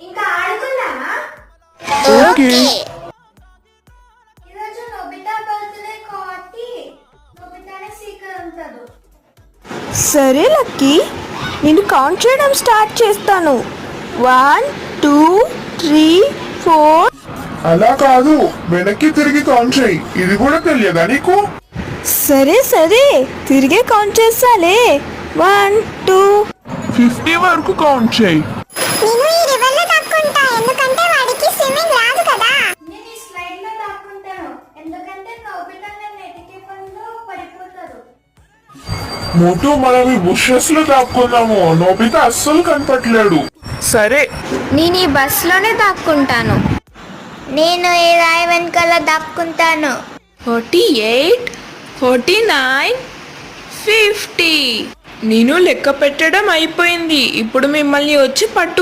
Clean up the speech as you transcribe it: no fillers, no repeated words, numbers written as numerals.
ఇంకా ఆడుకుందామా? ఓకే. ఈరోజు Nobita birthday కాబట్టి నోబితానే సీక్రెట్ ఉంటాడు. సరే లక్కీ, నేను కౌంట్ చేయడం స్టార్ట్ చేస్తాను. 1 2 3 4. అలా కాదు, వెనక్కి తిరిగి కౌంట్ చేయి. ఇది కూడా తెలియదా నీకు? సరే సరే, తిరిగే కౌంట్ చేస్తాలే. 1 2. 50 వరకు కౌంట్ చేయి. నేను ఈ రివర్లో దాక్కుంటా, ఎందుకంటే వాడికి స్విమ్మింగ్ రాదు కదా. నేను ఈ స్లైడ్ లో దాక్కుంటాను ఎందుకంటే నోబితా నన్ను ఎతికేకుండా పడిపోతాడు. మోటు, మనం ఈ బుషెస్ లో దాక్కుందాము. నోబితా అస్సలు కనపట్లేడు. సరే, నేను ఈ బస్సులోనే దాక్కుంటాను. నేను ఈ రాయి వెనకాల దాక్కుంటాను. 48 49 50. నేను లెక్క పెట్టడం అయిపోయింది. ఇప్పుడు మిమ్మల్ని వచ్చి పట్టు